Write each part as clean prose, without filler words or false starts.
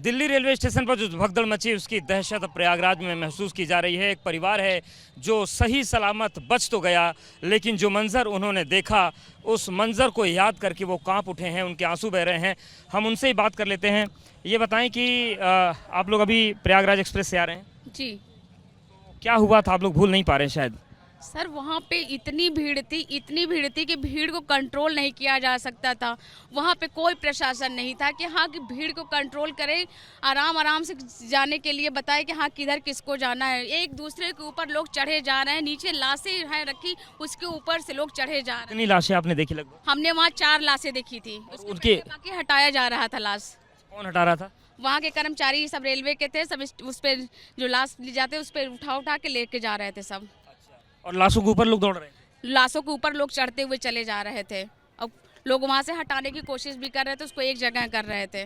Delhi railway station पर जो भगदड़ मची उसकी दहशत अब प्रयागराज में महसूस की जा रही है। एक परिवार है जो सही सलामत बच तो गया, लेकिन जो मंजर उन्होंने देखा उस मंजर को याद करके वो कांप उठे हैं, उनके आंसू बह रहे हैं। हम उनसे ही बात कर लेते हैं। ये बताएं कि आप लोग अभी प्रयागराज एक्सप्रेस से आ रहे हैं, जी क्या हुआ था? आप लोग भूल नहीं पा रहे हैं शायद। सर, वहाँ पे इतनी भीड़ थी कि भीड़ को कंट्रोल नहीं किया जा सकता था। वहाँ पे कोई प्रशासन नहीं था कि हाँ कि भीड़ को कंट्रोल करे, आराम आराम से जाने के लिए बताए कि हाँ किधर किसको जाना है। एक दूसरे के ऊपर लोग चढ़े जा रहे हैं, नीचे लाशें हैं रखी, उसके ऊपर से लोग चढ़े जा रहे हैं। कितनी लाशें आपने देखी लगभग? हमने वहाँ 4 लाशें देखी थी। उसके उनके पहले बाकी हटाया जा रहा था लाश। कौन हटा रहा था? वहाँ के कर्मचारी सब रेलवे के थे, सब उस पर जो लाश ली जाते उस पर उठा के लेके जा रहे थे सब। और लाशों के ऊपर लोग दौड़ रहे हैं। लाशों के ऊपर लोग चढ़ते हुए चले जा रहे थे। अब लोग वहाँ से हटाने की कोशिश भी कर रहे थे, उसको एक जगह कर रहे थे।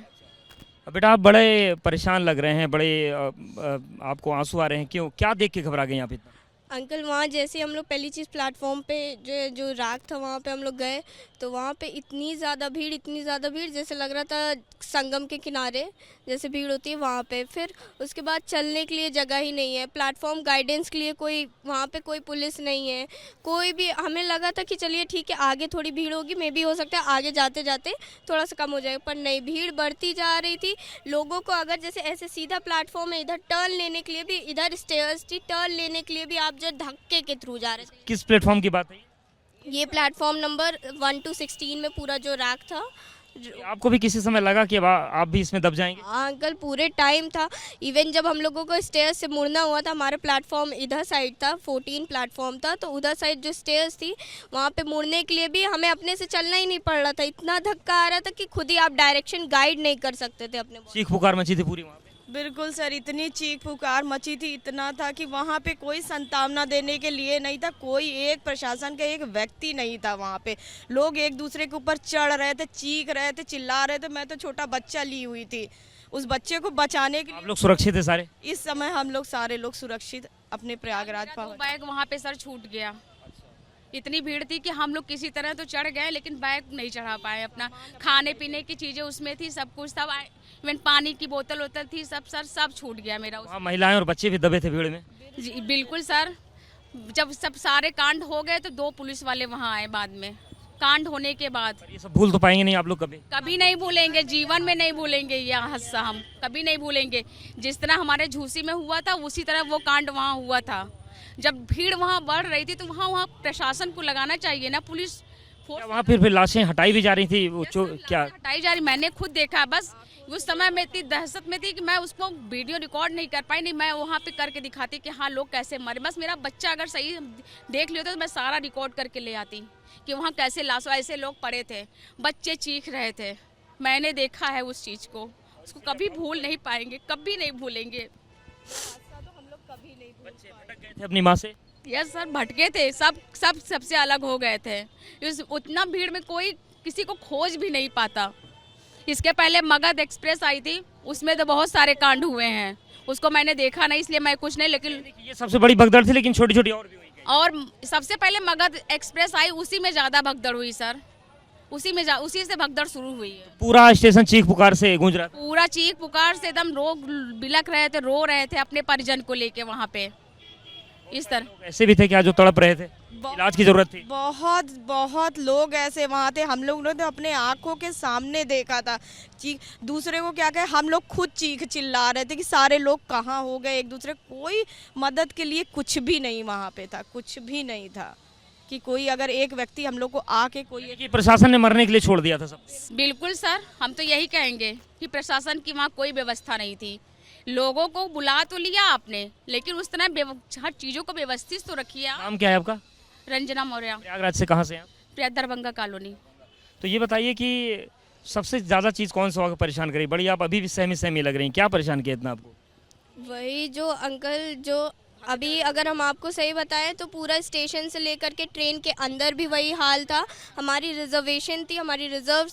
बेटा आप बड़े परेशान लग रहे हैं, बड़े आपको आंसू आ रहे हैं, क्यों? क्या देख के घबरा गए आप इतना? अंकल वहाँ जैसे हम लोग पहली चीज़ प्लेटफॉर्म पे जो राख था वहाँ पे हम लोग गए तो वहाँ पे इतनी ज़्यादा भीड़ जैसे लग रहा था संगम के किनारे जैसे भीड़ होती है वहाँ पे। फिर उसके बाद चलने के लिए जगह ही नहीं है, प्लेटफॉर्म गाइडेंस के लिए कोई वहाँ पे कोई पुलिस नहीं है, कोई भी। हमें लगा था कि चलिए ठीक है आगे थोड़ी भीड़ होगी, मे भी हो सकता है आगे जाते जाते थोड़ा सा कम हो जाएगा, पर नहीं, भीड़ बढ़ती जा रही थी। लोगों को अगर जैसे ऐसे सीधा प्लेटफॉर्म है, इधर टर्न लेने के लिए भी, इधर स्टेयर्स थी, टर्न लेने के लिए भी आप जो धक्के के थ्रू जा रहे थे। किस प्लेटफॉर्म की बात है? ये प्लेटफॉर्म नंबर 1 to 16 में पूरा जो रैक था। आपको भी किसी समय लगा कि आप भी इसमें दब जाएंगे? हाँ अंकल, पूरे टाइम था। इवन जब हम लोगों को स्टेयर्स से मुड़ना हुआ था, हमारा प्लेटफॉर्म इधर साइड था, 14 प्लेटफॉर्म था, तो उधर साइड जो स्टेयर्स थी वहाँ पे मुड़ने के लिए भी हमें अपने से चलना ही नहीं पड़ रहा था। इतना धक्का आ रहा था कि खुद ही आप डायरेक्शन गाइड नहीं कर सकते थे अपने। चीख पुकार मची थी पूरी वहाँ पे? बिल्कुल सर, इतनी चीख पुकार मची थी, इतना था कि वहाँ पे कोई संतावना देने के लिए नहीं था, कोई एक प्रशासन का एक व्यक्ति नहीं था वहाँ पे। लोग एक दूसरे के ऊपर चढ़ रहे थे, चीख रहे थे, चिल्ला रहे थे। मैं तो छोटा बच्चा ली हुई थी, उस बच्चे को बचाने के आप लिए। लोग सुरक्षित थे सारे? इस समय हम लोग सारे लोग सुरक्षित अपने प्रयागराज मेरा 2 पहुँच। बैग वहाँ पे सर छूट गया। इतनी भीड़ थी कि हम लोग किसी तरह तो चढ़ गए, लेकिन बैग नहीं चढ़ा पाए। अपना खाने पीने की चीजें उसमें थी, सब कुछ था, इवन पानी की बोतल थी, सब छूट गया मेरा। वहाँ महिलाएं और बच्चे भी दबे थे भीड़ में? जी बिल्कुल सर। जब सब सारे कांड हो गए तो 2 पुलिस वाले वहाँ आए बाद में, कांड होने के बाद। ये सब भूल तो पाएंगे नहीं आप लोग कभी? कभी नहीं भूलेंगे, जीवन में नहीं भूलेंगे ये हादसा, हम कभी नहीं भूलेंगे। जिस तरह हमारे झूसी में हुआ था उसी तरह वो कांड वहाँ हुआ था। जब भीड़ वहाँ बढ़ रही थी तो वहाँ प्रशासन को लगाना चाहिए ना, पुलिस फोर्स। वहाँ फिर लाशें हटाई भी जा रही थी? वो क्या? हटाई जा रही, मैंने खुद देखा। बस उस समय मैं इतनी दहशत में थी कि मैं उसको वीडियो रिकॉर्ड नहीं कर पाई, नहीं मैं वहाँ पे करके दिखाती कि हाँ लोग कैसे मरे। बस मेरा बच्चा अगर सही देख लिया तो मैं सारा रिकॉर्ड करके ले आती कि वहाँ कैसे लाशों ऐसे लोग पड़े थे, बच्चे चीख रहे थे। मैंने देखा है उस चीज़ को, उसको कभी भूल नहीं पाएंगे, कभी नहीं भूलेंगे। बच्चे भटक गए थे अपनी माँ से? यस सर, भटके थे, सबसे अलग हो गए थे। उतना भीड़ में कोई किसी को खोज भी नहीं पाता। इसके पहले मगध एक्सप्रेस आई थी, उसमें तो बहुत सारे कांड हुए हैं, उसको मैंने देखा नहीं इसलिए मैं कुछ नहीं, लेकिन ये सबसे बड़ी भगदड़ थी, लेकिन छोटी छोटी और भी हुई क्या? और सबसे पहले मगध एक्सप्रेस आई, उसी में ज़्यादा भगदड़ हुई सर। उसी से भगदड़ शुरू हुई है। पूरा स्टेशन चीख पुकार से गूंज रहा था? पूरा चीख पुकार से एकदम लोग बिलक रहे थे, रो रहे थे अपने परिजन को लेके वहाँ पे। इस तरह ऐसे भी थे क्या जो तड़प रहे थे, इलाज की जरूरत थी? बहुत बहुत लोग ऐसे वहाँ थे, हम लोग ने तो अपने आंखों के सामने देखा था। चीख दूसरे को क्या कहे, हम लोग खुद चीख चिल्ला रहे थे कि सारे लोग कहाँ हो गए एक दूसरे। कोई मदद के लिए कुछ भी नहीं वहाँ पे था, कुछ भी नहीं था कि कोई अगर एक व्यक्ति हम लोग को आके कोई कि प्रशासन ने मरने के लिए छोड़ दिया था सब? बिल्कुल सर, हम तो यही कहेंगे कि प्रशासन की वहाँ कोई व्यवस्था नहीं थी। लोगों को बुला तो लिया आपने, लेकिन उस तरह हर चीज़ों को व्यवस्थित तो रखिए आप। नाम क्या है आपका? रंजना मौर्य, प्रयागराज से कहाँ से हैं? दरभंगा कॉलोनी। तो ये बताइए कि सबसे ज़्यादा चीज़ कौन सा आपको परेशान करी? बड़ी आप अभी भी सहमी लग रही हैं, क्या परेशान किया इतना आपको? वही जो अंकल, जो अभी अगर हम आपको सही बताएं तो पूरा स्टेशन से लेकर के ट्रेन के अंदर भी वही हाल था। हमारी रिजर्वेशन थी, हमारी रिजर्व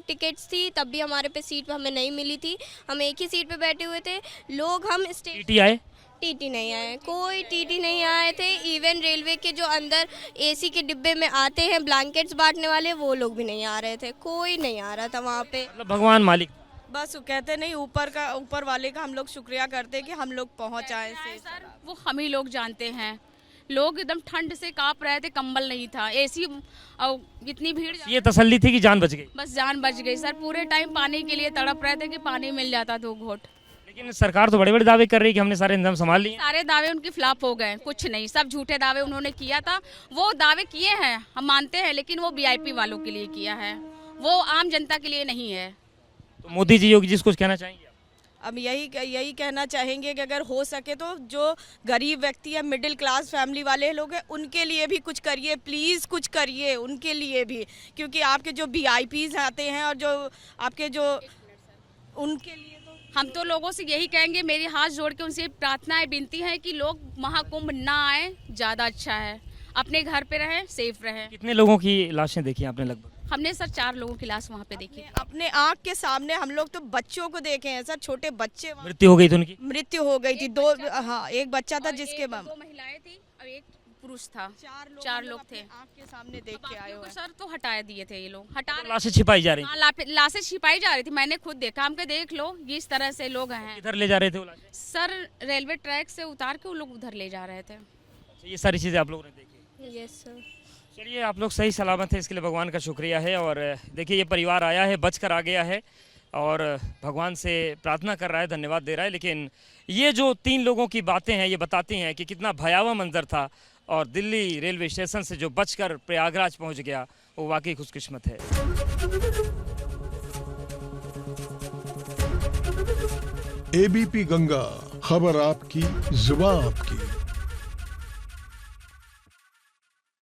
टिकट्स थी, तब भी हमारे पे सीट हमें नहीं मिली थी। हम एक ही सीट पे बैठे हुए थे। लोग हम टीटी आए? टीटी नहीं आए, कोई टीटी नहीं आए थे। इवन रेलवे के जो अंदर एसी के डिब्बे में आते हैं ब्लैंकेट्स बांटने वाले, वो लोग भी नहीं आ रहे थे, कोई नहीं आ रहा था वहाँ पे। मतलब भगवान मालिक? बस कहते नहीं, ऊपर वाले का हम लोग शुक्रिया करते हैं कि हम लोग पहुंचाए से। सर वो हम ही लोग जानते हैं। लोग एकदम ठंड से कांप रहे थे, कंबल नहीं था, एसी, और इतनी भीड़, ये तसल्ली थी कि जान बच गई। बस जान बच गई सर। पूरे टाइम पानी के लिए तड़प रहे थे कि पानी मिल जाता 2 घोट। लेकिन सरकार तो बड़े बड़े दावे कर रही है कि हमने सारे इंतजाम संभाल लिए। सारे दावे उनके फ्लॉप हो गए, कुछ नहीं, सब झूठे दावे उन्होंने किया था। वो दावे किए हैं, हम मानते हैं, लेकिन वो वीआईपी वालों के लिए किया है, वो आम जनता के लिए नहीं है। तो मोदी जी, योगी जी कुछ कहना चाहेंगे? अब यही कहना चाहेंगे कि अगर हो सके तो जो गरीब व्यक्ति है, मिडिल क्लास फैमिली वाले लोग हैं, उनके लिए भी कुछ करिए, प्लीज़ कुछ करिए उनके लिए भी, क्योंकि आपके जो वीआईपीज आते हैं और जो आपके जो उनके लिए तो हम तो लोगों से यही कहेंगे, मेरी हाथ जोड़ के उनसे प्रार्थना है, विनती है कि लोग महाकुंभ ना आए, ज़्यादा अच्छा है, अपने घर पे रहें, सेफ रहें। कितने लोगों की लाशें देखी आपने? लगभग हमने सर 4 लोगों की लाश वहाँ पे देखी। अपने आँख के सामने हम लोग तो बच्चों को देखे हैं सर, छोटे बच्चे, मृत्यु हो गई थी उनकी? मृत्यु हो गई थी। 2, हाँ, एक बच्चा था जिसके 2 महिलाएं थी और 1 पुरुष था। 4 लोग थे। आँख के सामने देख के आए बाकियों को हुए। सर तो हटा दिए थे ये लोग, हटा रहे लाशें छिपाई जा रही? हाँ, लाशें छिपाई जा रही थी, मैंने खुद देखा। हमके देख लो, ये इस तरह से लोग हैं किधर ले जा रहे थे वो लाशें? सर। रेलवे ट्रैक से उतार के वो लोग उधर ले जा रहे थे। ये सारी चीज़ें आप लोगों ने देखी? Yes sir. चलिए, आप लोग सही सलामत है, इसके लिए भगवान का शुक्रिया है। और देखिए, ये परिवार आया है, बचकर आ गया है और भगवान से प्रार्थना कर रहा है, धन्यवाद दे रहा है। लेकिन ये जो 3 लोगों की बातें हैं, ये बताती हैं कि कितना भयावह मंजर था, और दिल्ली रेलवे स्टेशन से जो बचकर प्रयागराज पहुंच गया, वो वाकई खुशकिस्मत है। एबीपी गंगा, खबर आपकी, जुबान आपकी।